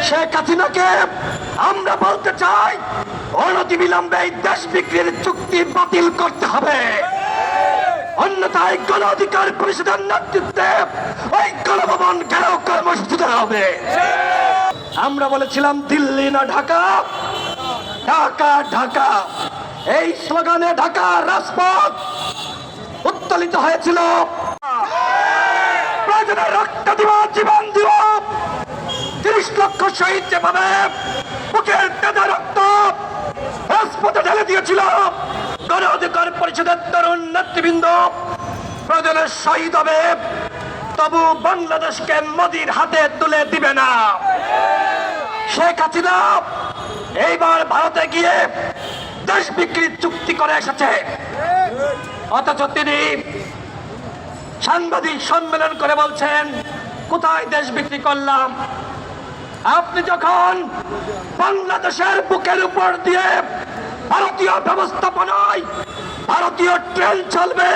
শেখ হাসিনাকে আমরা বলতে চাই, অনতিবিলম্বে এই দেশ বিক্রির চুক্তি বাতিল করতে হবে, অন্যথায় গণ অধিকার পরিষদের নেতৃত্বে ওই গণভবন ঘেরাও কর্মসূচি দেওয়া হবে। আমরা বলেছিলাম দিল্লি না ঢাকা, ঢাকা ঢাকা, এই স্লোগানে ঢাকা রাজপথ উত্তোলিত হয়েছিল। প্রয়োজনে রক্ত দিব, জীবন দিব, ৩০ লক্ষ শহীদ যেভাবে বুকের তাজা রক্ত রাজপথে ঢেলে দিয়েছিল, গণ অধিকার পরিষদের তরুণ নেতৃবৃন্দ প্রয়োজনে শহীদ হবে, তবু বাংলাদেশকে মোদির হাতে তুলে দিবে না। শেখ হাসিনা এইবার ভারতে গিয়ে দেশ বিক্রির চুক্তি করে এসেছে, অথচ তিনি সাংবাদিক সম্মেলন করে বলছেন কোথায় দেশ বিক্রি করলাম। আপনি যখন বাংলাদেশের বুকের উপর দিয়ে ভারতীয় ব্যবস্থাপনায় ভারতীয় ট্রেন চলবে,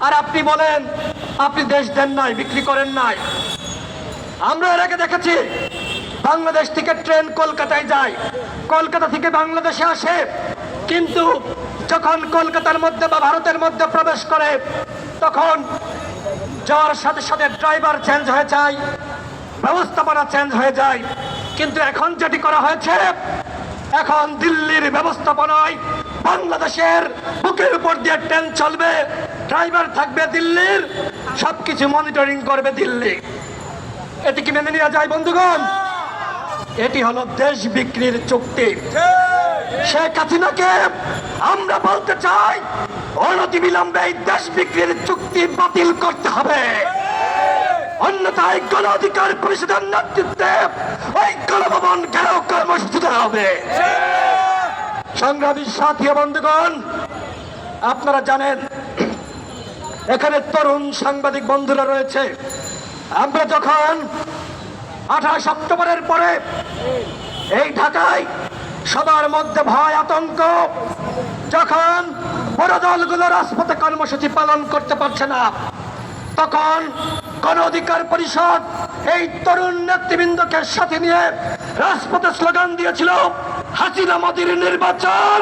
আর আপনি বলেন আপনি দেশ দেন নাই, বিক্রি করেন নাই। আমরা এর আগে দেখেছি বাংলাদেশ থেকে ট্রেন কলকাতায় যায়, কলকাতা থেকে বাংলাদেশে আসে, কিন্তু যখন কলকাতার মধ্যে বা ভারতের মধ্যে প্রবেশ করে তখন যাওয়ার সাথে সাথে ড্রাইভার চেঞ্জ হয়ে যায়, ব্যবস্থাপনা চেঞ্জ হয়ে যায়। কিন্তু এখন যেটি করা হয়েছে, এখন দিল্লির ব্যবস্থাপনায় বাংলাদেশের বুকের উপর দিয়ে ট্রেন চলবে, ড্রাইভার থাকবে দিল্লির, সবকিছু মনিটরিং করবে দিল্লি। এটি কি মেনে নেওয়া যায় বন্ধুগণ? এটি হলো দেশ বিক্রির চুক্তি। শেখ হাসিনাকে আমরা বলতে চাই, অনতিবিলম্বে এই দেশ বিক্রির চুক্তি বাতিল করতে হবে, অন্যথায় গণ অধিকার পরিষদের নেতৃত্বে ওই গণভবন ঘেরাও কর্মসূচি দেওয়া হবে। সংগ্রামী সাথী বন্ধুগণ, আপনারা জানেন এখানে তরুণ সাংবাদিক বন্ধুরা রয়েছে। আমরা যখন 28 অক্টোবরের পরে এই ঢাকায় সবার মধ্যে ভয় আতঙ্ক, যখন বড় দলগুলো রাজপথে কর্মসূচি পালন করতে পারছে না, তখন গণ অধিকার পরিষদ এই তরুণ নেতৃবৃন্দকে সাথে নিয়ে রাজপথে স্লোগান দিয়েছিল, হাসিনা মোদির নির্বাচন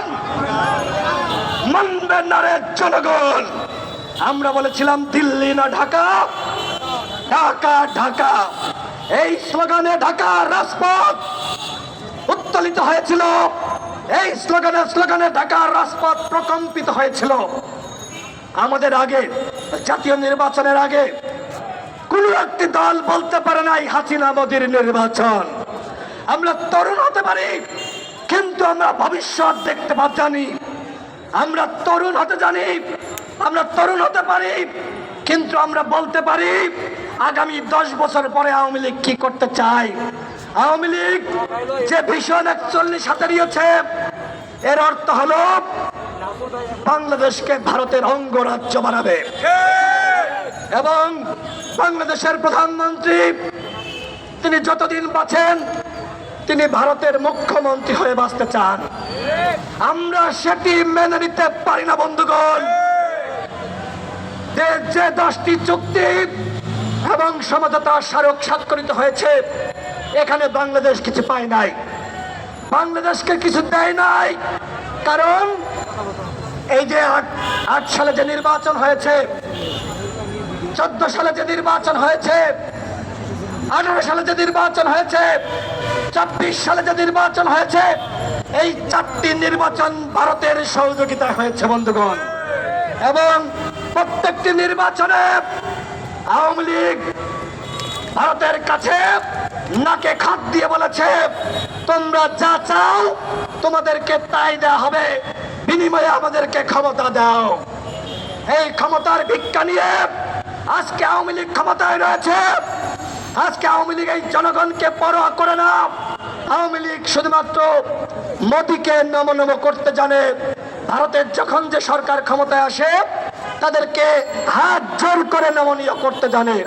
মানবে না রে জনগণ। আমরা বলেছিলাম দিল্লি না ঢাকা, ঢাকা ঢাকা, এই স্লোগানে ঢাকা রাজপথ উত্তোলিত হয়েছিল, এই স্লোগানে ঢাকা রাজপথ প্রকম্পিত হয়েছিল। আমাদের আগে জাতীয় নির্বাচনের আগে কোন একটি দল বলতে পারে নাই হাসিনা মোদির নির্বাচন। আমরা তরুণ হতে পারি, কিন্তু আমরা ভবিষ্যৎ দেখতে জানি। আমরা তরুণ হতে জানি, আমরা তরুণ হতে পারি, কিন্তু আমরা বলতে পারি আগামী 10 বছর পরে আওয়ামী লীগ কি করতে চায়। আওয়ামী লীগ যে ভীষণ 41 হাতে নিয়েছে, এর অর্থ হলো বাংলাদেশকে ভারতের অঙ্গরাজ্য বানাবে, এবং বাংলাদেশের প্রধানমন্ত্রী তিনি যতদিন বাঁচেন তিনি ভারতের মুখ্যমন্ত্রী হয়ে বাঁচতে চান। আমরা সেটি মেনে নিতে পারি না বন্ধুগণ। যে 10টি চুক্তি এবং সমঝোতা স্মারক স্বাক্ষরিত হয়েছে, এখানে বাংলাদেশ কিছু পায় নাই, বাংলাদেশকে কিছু দেয় নাই। কারণ এই যে 8 সালে যে নির্বাচন হয়েছে, 14 সালে যে নির্বাচন হয়েছে, 18 সালে যে নির্বাচন হয়েছে, 24 সালে যে নির্বাচন হয়েছে, এই 4টি নির্বাচন ভারতের সহযোগিতায় হয়েছে বন্ধুগণ। এবং প্রত্যেকটি নির্বাচনে আওয়ামী লীগ ভারতের কাছে নাকে খাত দিয়ে বলেছে, তোমরা যা চাও তোমাদেরকে তাই দেওয়া হবে, বিনিময়ে আমাদেরকে ক্ষমতা দাও। এই ক্ষমতার ভিক্ষা নিয়ে আজকে আওয়ামী লীগ ক্ষমতায় রয়েছে। আজকে আওয়ামী লীগ এই জনগণকে পরোয়া করে না। আওয়ামী লীগ শুধুমাত্র মোদিকে নমনম করতে জানে। ভারতের যখন যে সরকার ক্ষমতায় আসে, তাদেরকে হাত জোর করে নমনীয় করতে জানে।